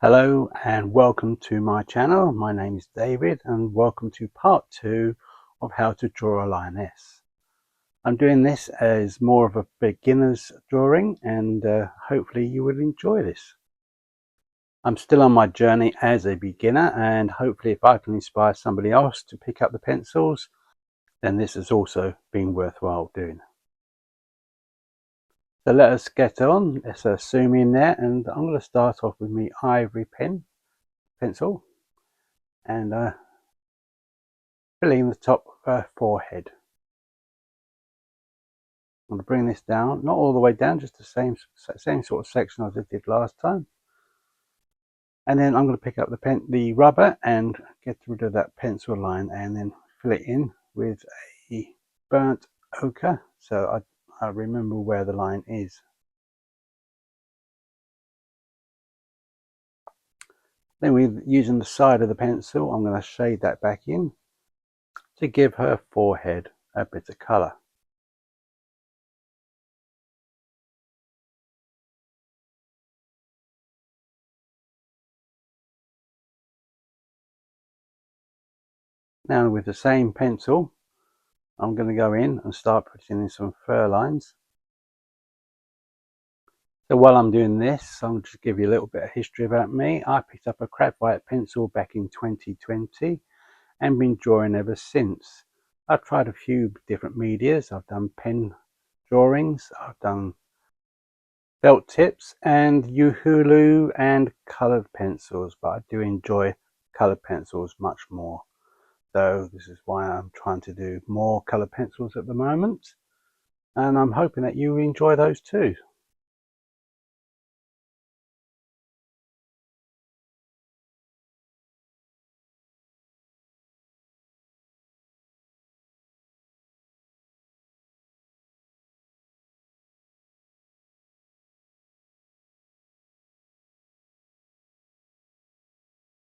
Hello and welcome to my channel. My name is David and welcome to part 2 of how to draw a lioness. I'm doing this as more of a beginner's drawing and hopefully you will enjoy this. I'm still on my journey as a beginner and hopefully if I can inspire somebody else to pick up the pencils, then this has also been worthwhile doing. So let us get on. Let's zoom in there and I'm going to start off with my ivory pencil and filling the top of her forehead. I'm going to bring this down, not all the way down, just the same sort of section as I did last time. And then I'm going to pick up the rubber and get rid of that pencil line and then fill it in with a burnt ochre so I remember where the line is. Then we're using the side of the pencil, I'm going to shade that back in to give her forehead a bit of colour. Now with the same pencil, I'm going to go in and start putting in some fur lines. So while I'm doing this, I'll just give you a little bit of history about me. I picked up a graphite pencil back in 2020 and been drawing ever since. I've tried a few different medias. I've done pen drawings, I've done felt tips and Uhulu and coloured pencils, but I do enjoy coloured pencils much more. So this is why I'm trying to do more coloured pencils at the moment. And I'm hoping that you enjoy those too.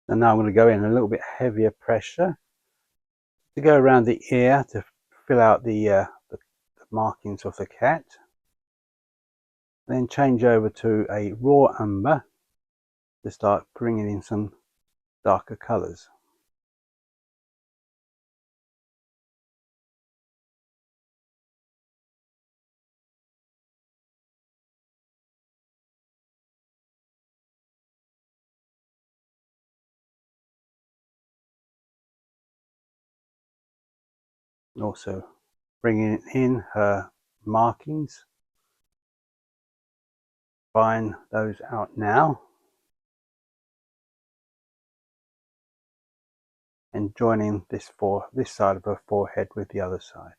And now I'm going to go in a little bit heavier pressure to go around the ear to fill out the markings of the cat. Then change over to a raw umber to start bringing in some darker colours. Also bringing in her markings. Find those out now. And joining this side of her forehead with the other side.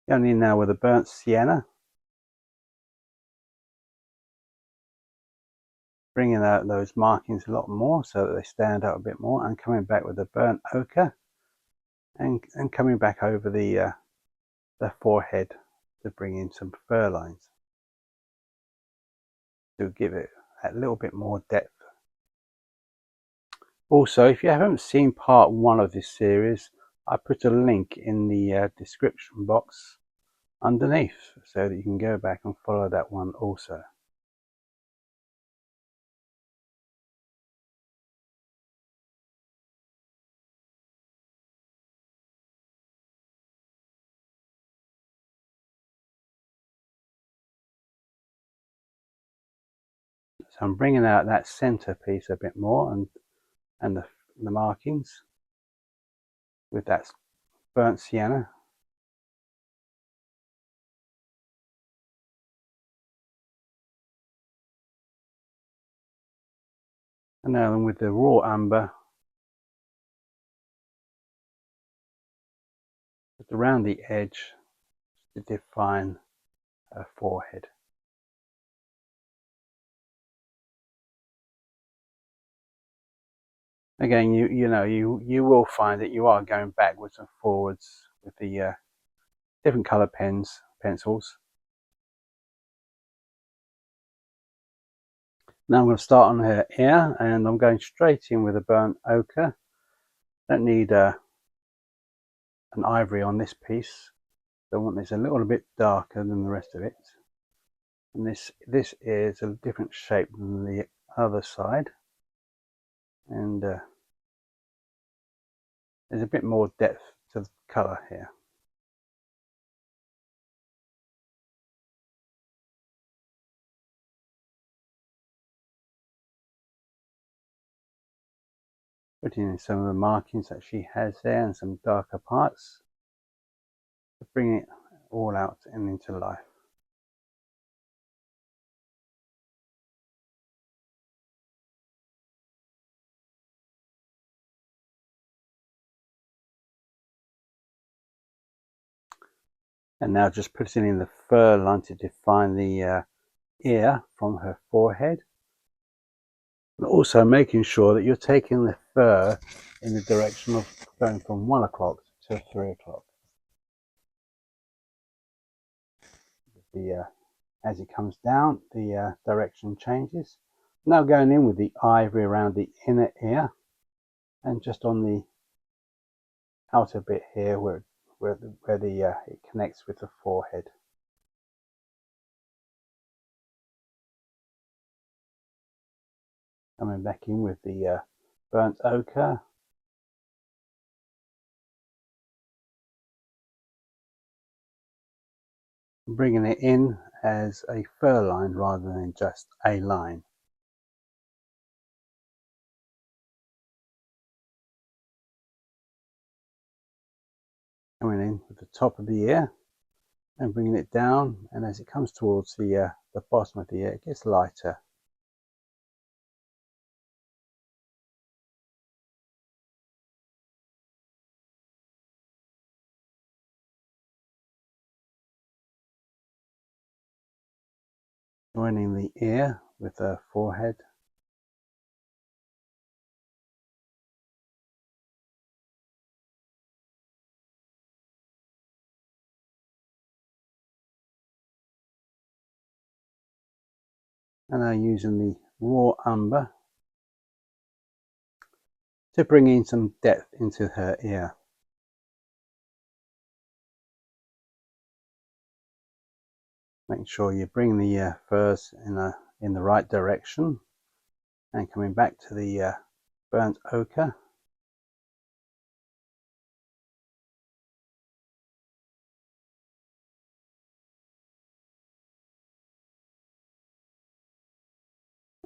Going in now with a burnt sienna. Bringing out those markings a lot more so that they stand out a bit more, and coming back with a burnt ochre and coming back over the forehead to bring in some fur lines to give it a little bit more depth. Also, if you haven't seen part 1 of this series, I put a link in the description box underneath so that you can go back and follow that one also. So I'm bringing out that center piece a bit more and the markings with that burnt sienna. And now with the raw umber, just around the edge to define her forehead. Again, you will find that you are going backwards and forwards with the different color pencils. Now I'm going to start on her ear, and I'm going straight in with a burnt ochre. Don't need an ivory on this piece. So I want this a little bit darker than the rest of it. And this is a different shape than the other side. And there's a bit more depth to the colour here. Putting in some of the markings that she has there and some darker parts to bring it all out and into life. And now just putting in the fur line to define the ear from her forehead. And also making sure that you're taking the fur in the direction of going from 1 o'clock to 3 o'clock. As it comes down, the direction changes. Now going in with the ivory around the inner ear and just on the outer bit here where it connects with the forehead. Coming back in with the burnt ochre. Bringing it in as a fur line rather than just a line. Coming in with the top of the ear and bringing it down, and as it comes towards the bottom of the ear, it gets lighter. Joining the ear with the forehead. And now using the raw umber to bring in some depth into her ear. Making sure you bring the furs in the right direction, and coming back to the burnt ochre.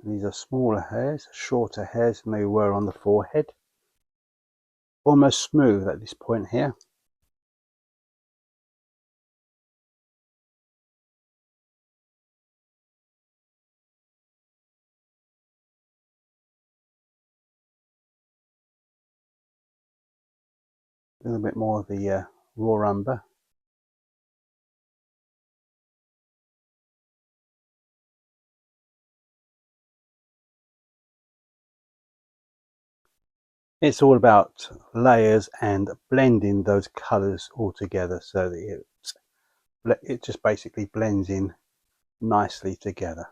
These are smaller hairs, shorter hairs than they were on the forehead. Almost smooth at this point here. A little bit more of the raw umber. It's all about layers and blending those colours all together so that it just basically blends in nicely together.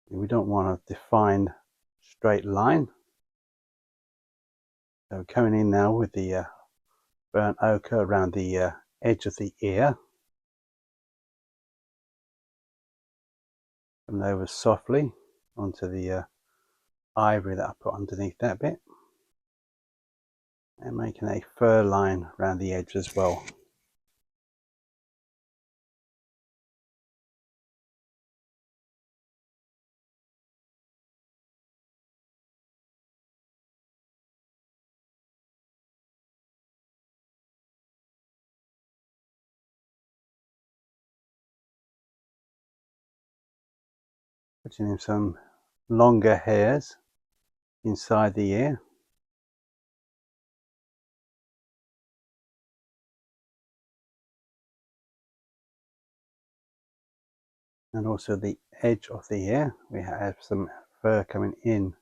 We don't want a defined straight line. So coming in now with the burnt ochre around the edge of the ear. Coming over softly onto the ivory that I put underneath that bit. And making a fur line around the edge as well. Putting in some longer hairs inside the ear. And also the edge of the ear, we have some fur coming inside.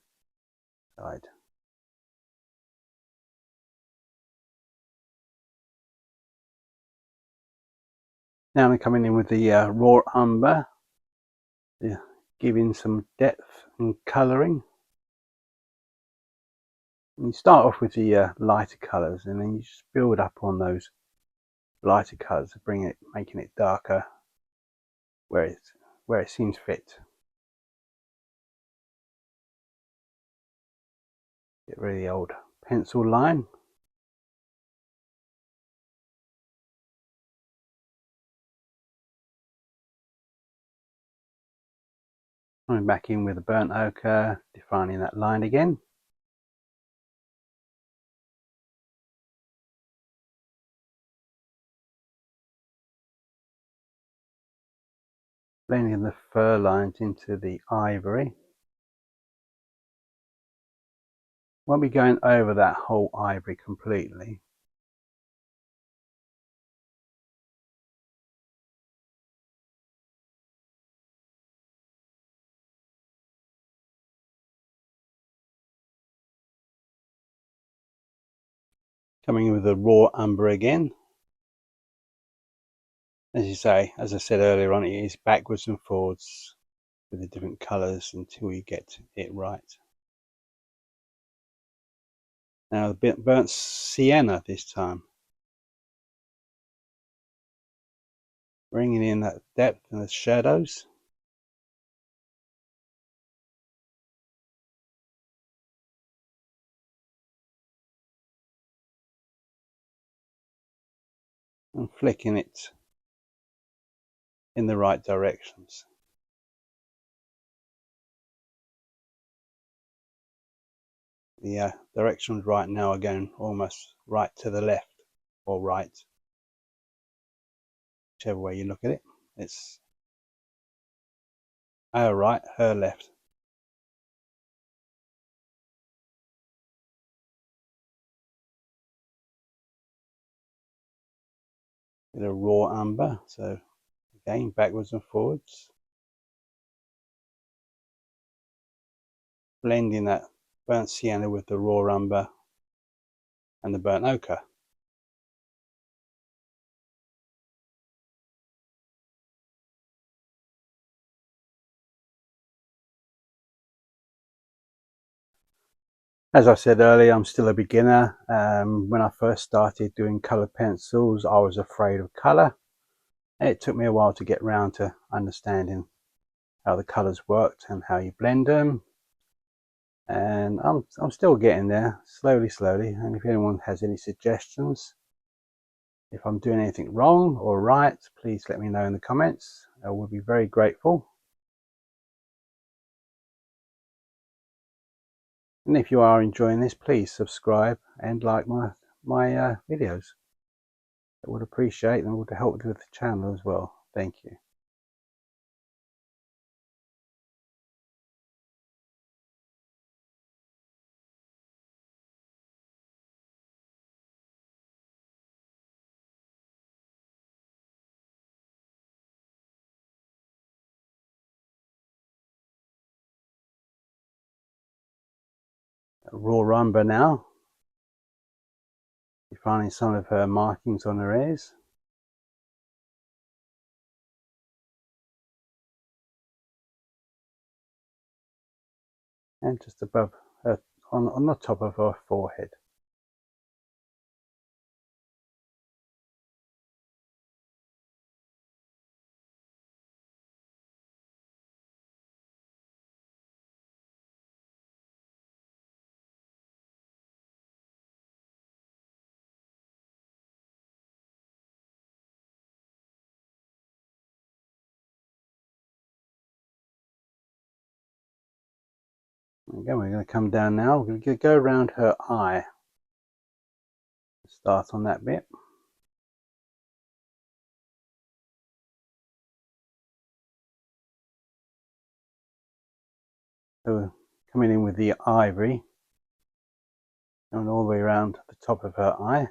Now I'm coming in with the raw umber, giving some depth and colouring. You start off with the lighter colours, and then you just build up on those lighter colours, making it darker where it seems fit. Get rid of the old pencil line. Coming back in with the burnt ochre, defining that line again. Blending the fur lines into the ivory. Won't be going over that whole ivory completely. Coming in with the raw umber again. As I said earlier on, it is backwards and forwards with the different colours until you get it right. Now the burnt sienna this time. Bringing in that depth and the shadows. And flicking it in the right directions. The directions right now are going almost right to the left or right, whichever way you look at it. It's our right, her left. Bit of raw umber, so again backwards and forwards. Blending that burnt sienna with the raw umber and the burnt ochre. As I said earlier, I'm still a beginner. When I first started doing coloured pencils, I was afraid of colour. It took me a while to get round to understanding how the colours worked and how you blend them. And I'm still getting there, slowly. And if anyone has any suggestions, if I'm doing anything wrong or right, please let me know in the comments. I will be very grateful. And if you are enjoying this, please subscribe and like my videos. I would appreciate and would help with the channel as well. Thank you. Raw umber now, defining some of her markings on her ears. And just above her, on the top of her forehead. Again, we're going to come down now. We're going to go around her eye. Start on that bit. So coming in with the ivory, going all the way around the top of her eye,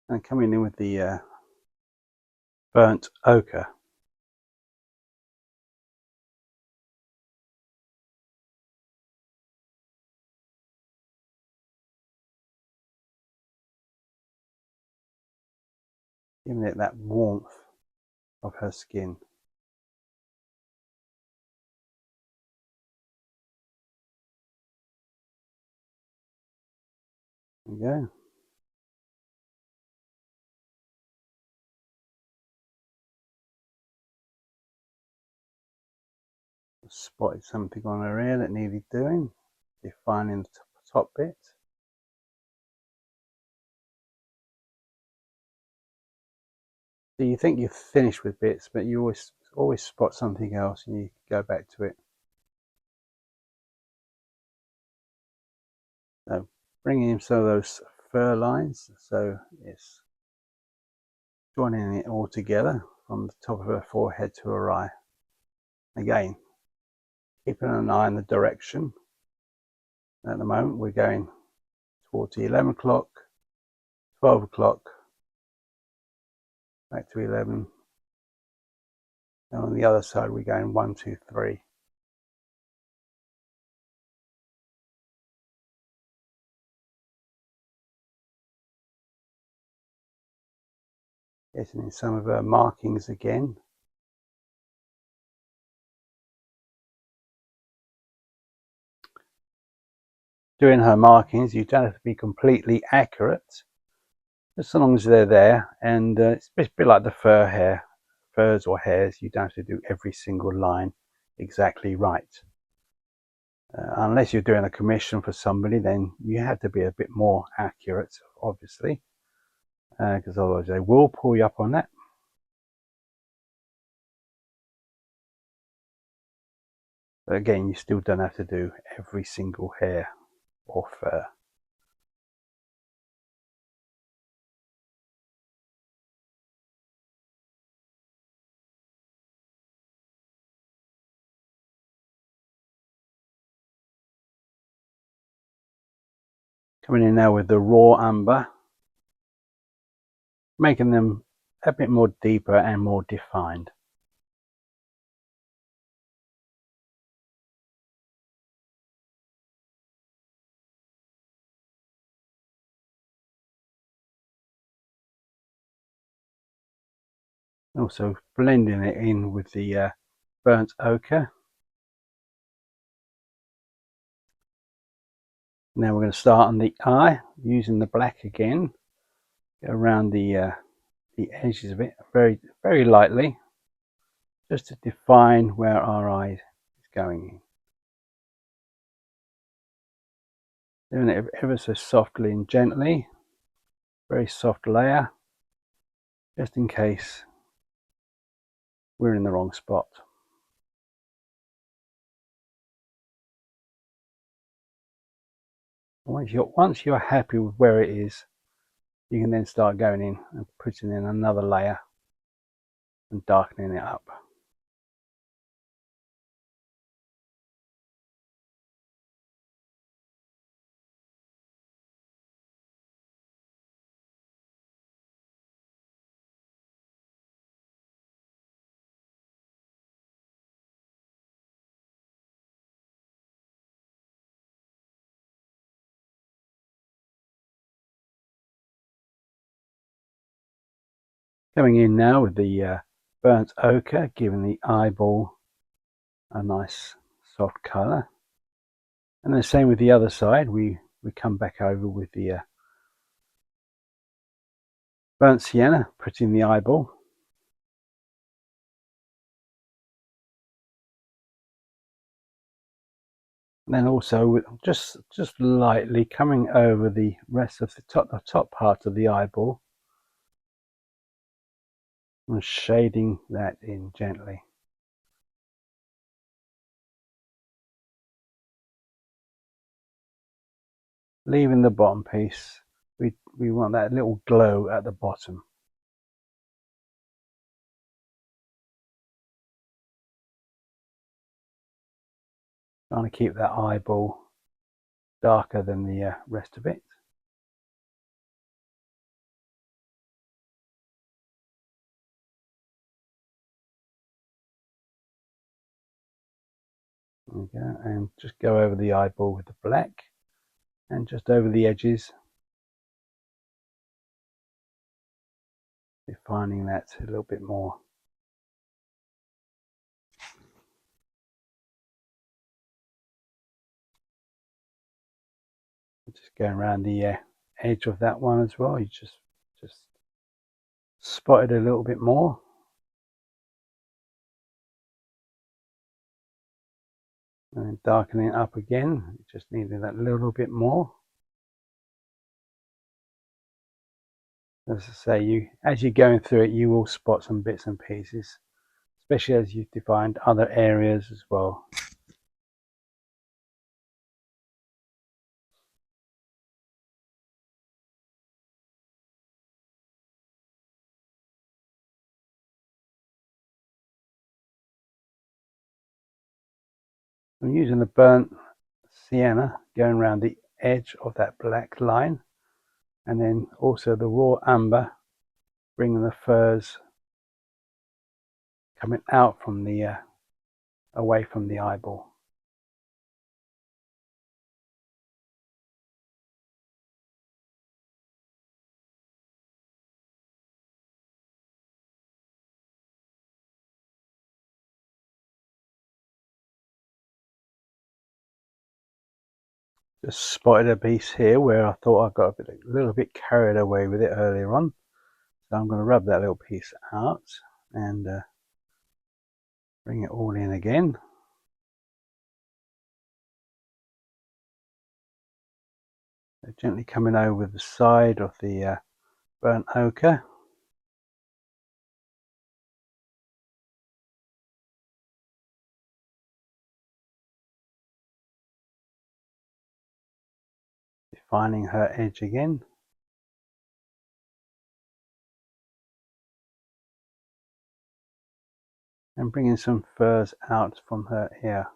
and coming in with the burnt ochre. Giving it that warmth of her skin. There we go. Spotted something on her ear that needed doing, defining the top bit. So you think you've finished with bits, but you always spot something else and you go back to it. So bringing in some of those fur lines, so it's joining it all together from the top of her forehead to her eye. Again, keeping an eye on the direction. At the moment we're going towards the 11 o'clock, 12 o'clock, back to 11, and on the other side we're going 1, 2, 3. Getting in some of her markings again. Doing her markings, you don't have to be completely accurate, as long as they're there, and it's a bit like the furs or hairs. You don't have to do every single line exactly right. Unless you're doing a commission for somebody, then you have to be a bit more accurate, obviously, because otherwise they will pull you up on that. But again, you still don't have to do every single hair or fur. Coming in now with the raw umber, making them a bit more deeper and more defined. Also blending it in with the burnt ochre. Now we're going to start on the eye using the black again. Go around the edges of it very lightly, just to define where our eye is going in. Doing it ever so softly and gently, very soft layer, just in case we're in the wrong spot. Once you're happy with where it is, you can then start going in and putting in another layer and darkening it up. Coming in now with the burnt ochre, giving the eyeball a nice soft colour. And the same with the other side, we come back over with the burnt sienna, putting the eyeball. And then also just lightly coming over the rest of the top part of the eyeball and shading that in gently. Leaving the bottom piece, we want that little glow at the bottom. Trying to keep that eyeball darker than the rest of it. There we go, and just go over the eyeball with the black and just over the edges, defining that a little bit more. Just going around the edge of that one as well. You just spot it a little bit more. And then darkening it up again, just needed that little bit more. As I say, as you're going through it, you will spot some bits and pieces, especially as you've defined other areas as well. I'm using the burnt sienna going around the edge of that black line, and then also the raw umber, bringing the furs coming out from the away from the eyeball. Just spotted a piece here where I thought I got a little bit carried away with it earlier on. So I'm going to rub that little piece out and bring it all in again. So gently coming over the side of the burnt ochre. Defining her edge again. And bringing some furs out from her ear.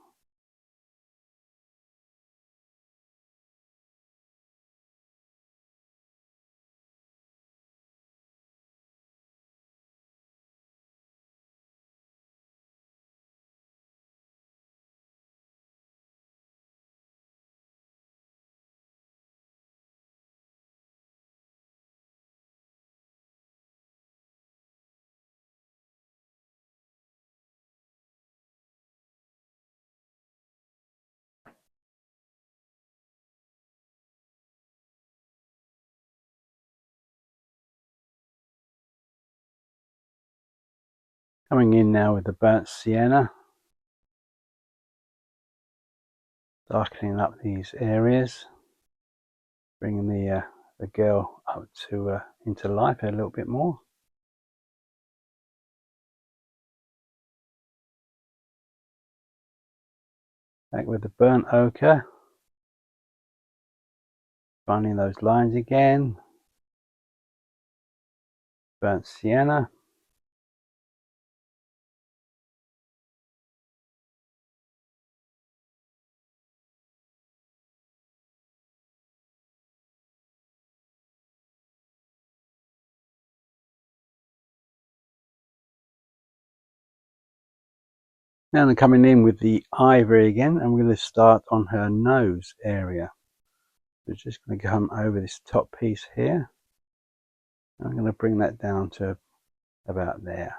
Coming in now with the burnt sienna, darkening up these areas, bringing the girl up to into life a little bit more. Back with the burnt ochre, finding those lines again, burnt sienna. Now I'm coming in with the ivory again, and we're going to start on her nose area. We're just going to come over this top piece here. I'm going to bring that down to about there.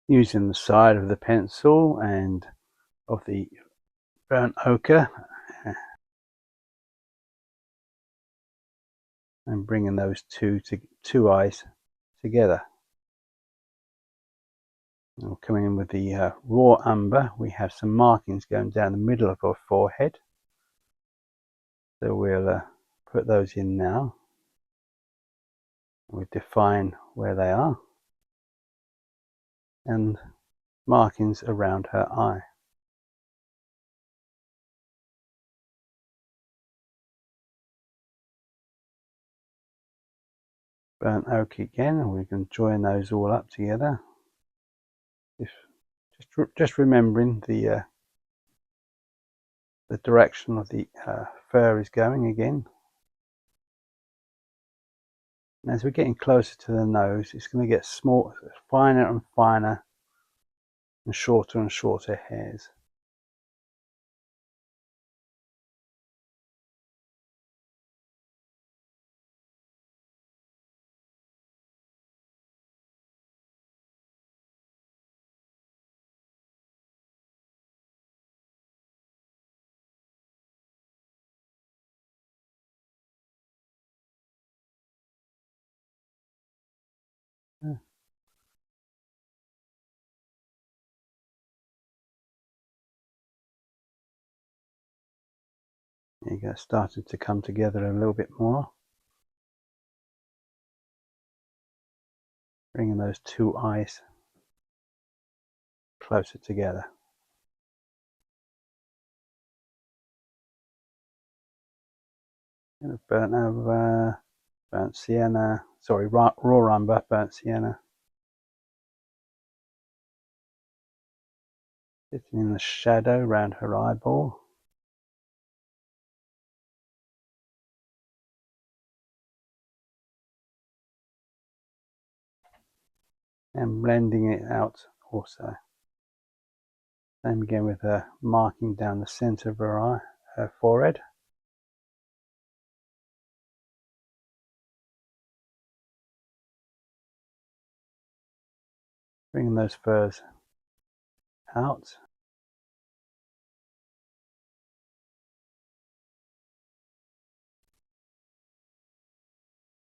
Using the side of the pencil and of the burnt ochre, and bringing those two eyes together. And coming in with the raw umber, we have some markings going down the middle of our forehead. So we'll put those in now. We define where they are, and markings around her eye. Burnt ochre again, and we can join those all up together. Just remembering the direction of the fur is going again. And as we're getting closer to the nose, it's going to get finer and finer, and shorter hairs. There you go, starting to come together a little bit more. Bringing those two eyes closer together. Burnt over, burnt sienna, sorry, raw umber, burnt sienna. Sitting in the shadow around her eyeball. And blending it out also. Same again with her marking down the center of her eye, her forehead. Bringing those furs out.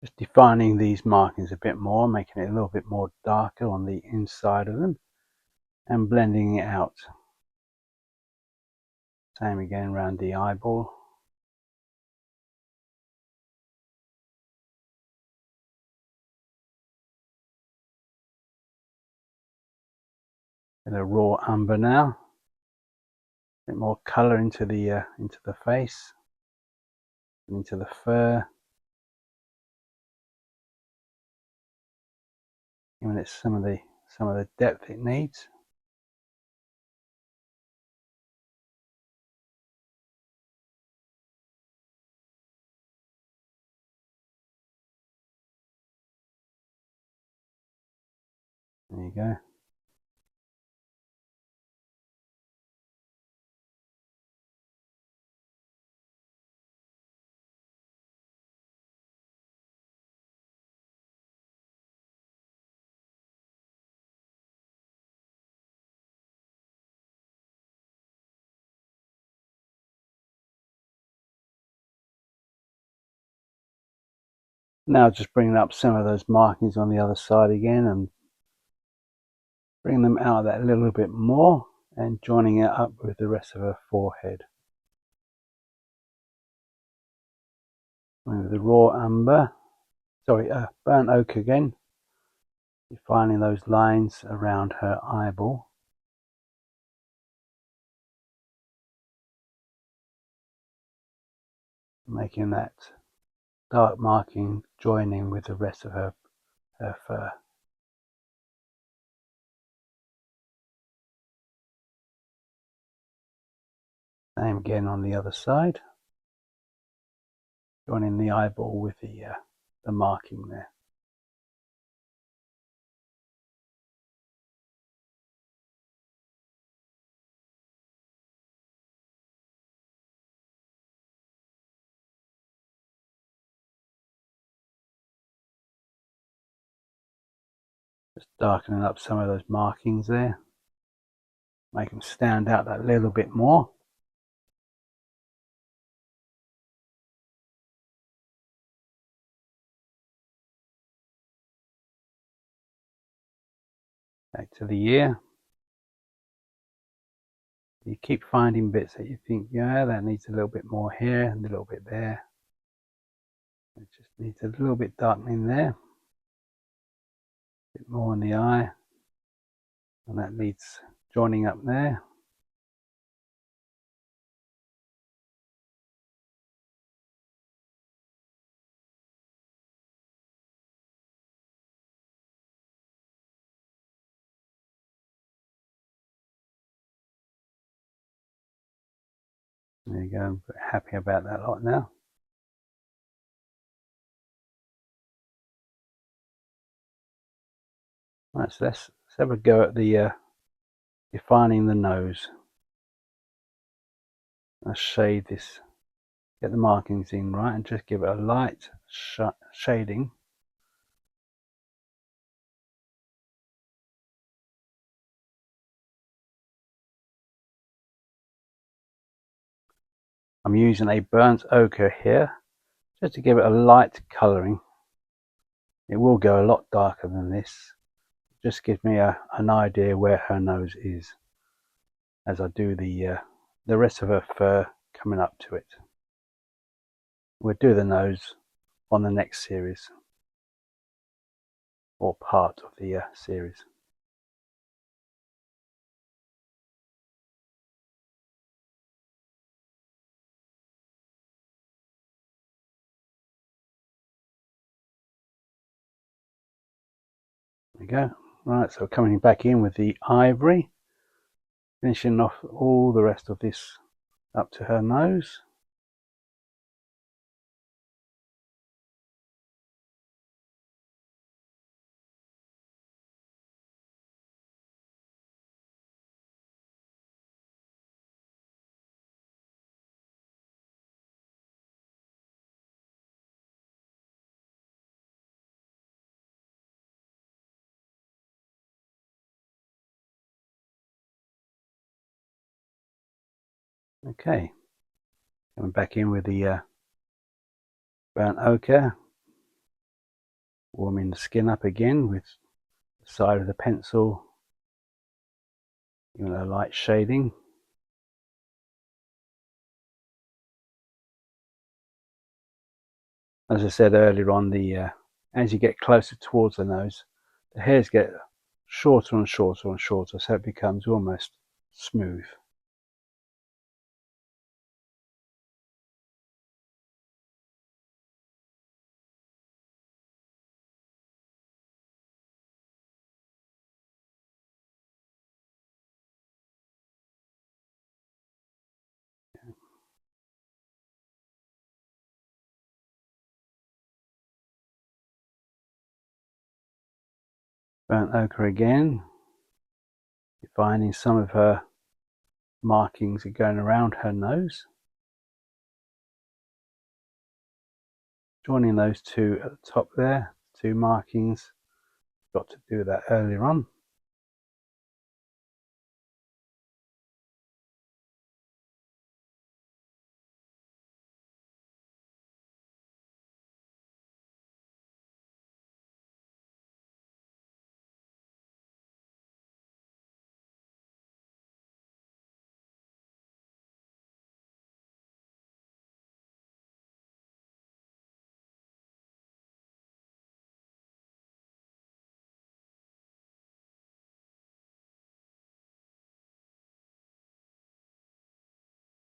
Just defining these markings a bit more, making it a little bit more darker on the inside of them, and blending it out. Same again around the eyeball. And a raw umber now. A bit more colour into the face and into the fur. Giving it some of the depth it needs. There you go. Now just bringing up some of those markings on the other side again and bring them out that a little bit more and joining it up with the rest of her forehead. With the raw umber, sorry, burnt oak again, defining those lines around her eyeball. Making that dark marking joining with the rest of her fur. Same again on the other side, joining the eyeball with the marking there. Just darkening up some of those markings there, make them stand out that little bit more. Back to the ear. You keep finding bits that you think, yeah, that needs a little bit more here and a little bit there. It just needs a little bit darkening there. A bit more in the eye. And that needs joining up there. There you go, I'm happy about that lot now. Right, so let's have a go at the defining the nose. Let's shade this, get the markings in right and just give it a light shading. I'm using a burnt ochre here just to give it a light colouring. It will go a lot darker than this. Just gives me an idea where her nose is as I do the rest of her fur coming up to it. We'll do the nose on the next series, or part of the series. There we go. Right, so coming back in with the ivory, finishing off all the rest of this up to her nose. Okay, coming back in with the burnt ochre, warming the skin up again with the side of the pencil, giving a light shading. As I said earlier on, as you get closer towards the nose, the hairs get shorter and shorter and shorter, so it becomes almost smooth. Burnt ochre again, defining some of her markings are going around her nose. Joining those two at the top there, two markings, got to do that earlier on.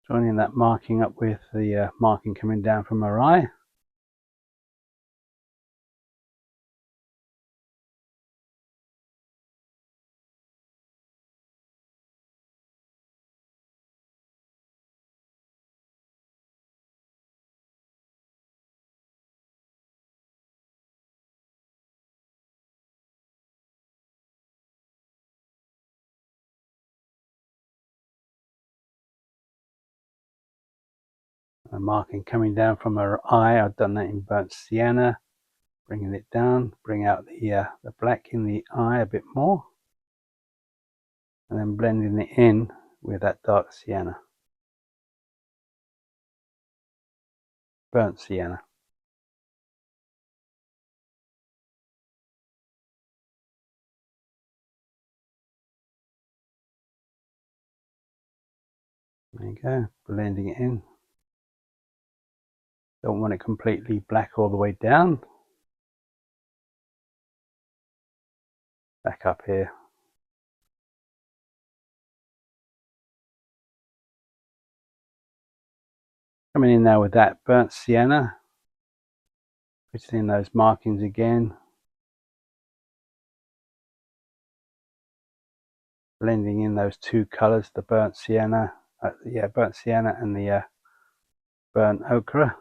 Joining that marking up with the marking coming down from her eye. A marking coming down from her eye. I've done that in burnt sienna, bringing it down, bring out the black in the eye a bit more, and then blending it in with that dark sienna, burnt sienna. There you go, blending it in. Don't want it completely black all the way down. Back up here. Coming in now with that burnt sienna, putting in those markings again, blending in those two colours, the burnt sienna, burnt sienna and the burnt ochre.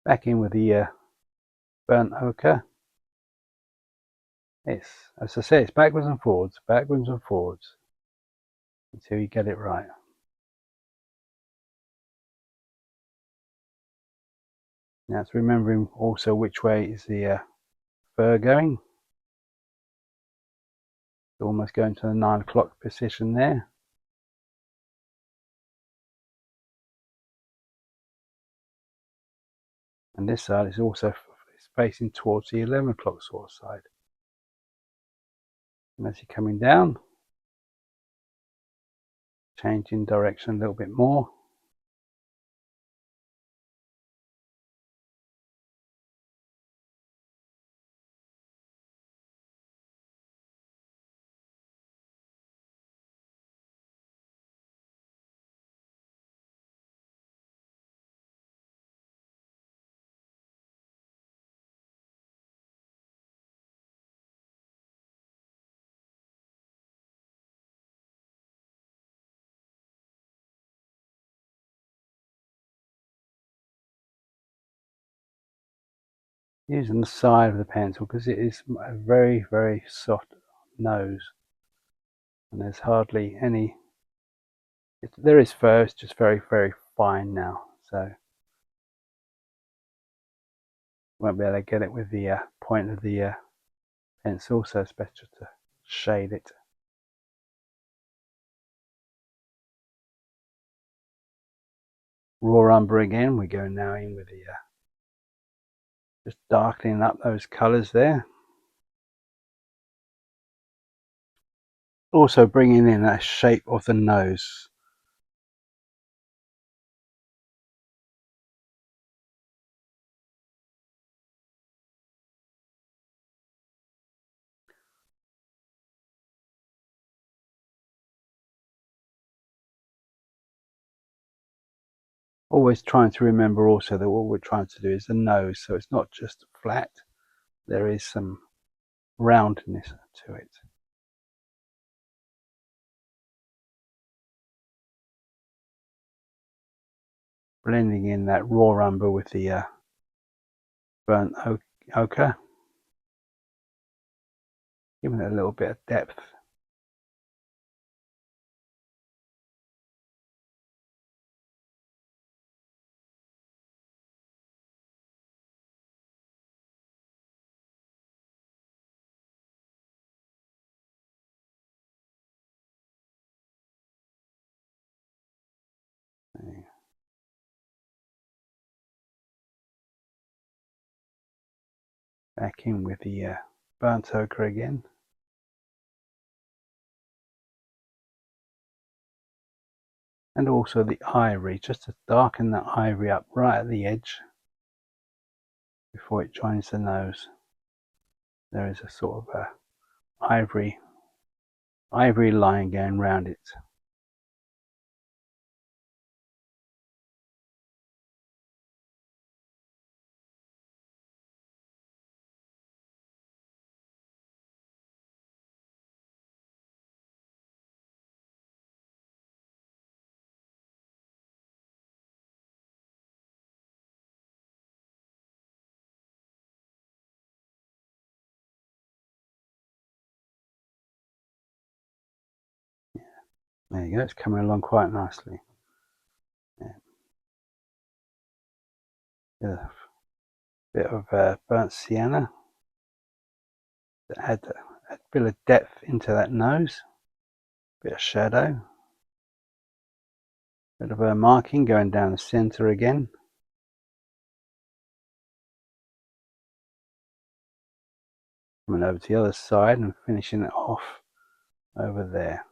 Back in with the burnt ochre. It's, as I say, it's backwards and forwards until you get it right. Now it's remembering also which way is the fur going. It's almost going to the 9 o'clock position there. And this side is also facing towards the 11 o'clock sort of side. And as you're coming down, changing direction a little bit more. Using the side of the pencil because it is a very, very soft nose, and there's hardly any, there is fur, it's just very, very fine now, so won't be able to get it with the point of the pencil, so it's better to shade it. Raw umber again, we go now in with the just darkening up those colours there. Also bringing in that shape of the nose. Always trying to remember also that what we're trying to do is the nose, so it's not just flat, there is some roundness to it. Blending in that raw umber with the burnt ochre, giving it a little bit of depth. Back in with the burnt ochre again. And also the ivory, just to darken that ivory up right at the edge before it joins the nose. There is a sort of a ivory line going round it. There you go, it's coming along quite nicely. Yeah. A bit of burnt sienna to add a bit of depth into that nose, bit of shadow, bit of a marking going down the center again. Coming over to the other side and finishing it off over there.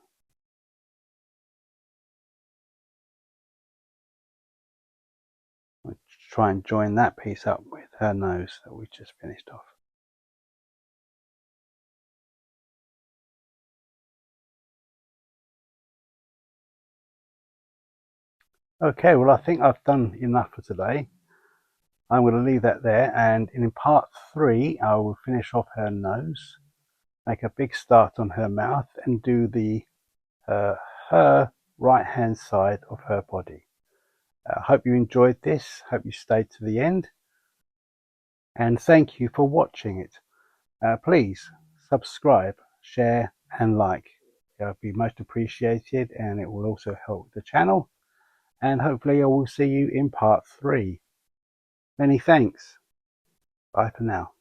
We'll try and join that piece up with her nose that we just finished off. Okay, well I think I've done enough for today. I'm going to leave that there, and in part 3 I will finish off her nose, make a big start on her mouth, and do the her right hand side of her body. I hope you enjoyed this, hope you stayed to the end, and thank you for watching it. Please subscribe, share and like. It would be most appreciated, and it will also help the channel, and hopefully I will see you in part 3. Many thanks. Bye for now.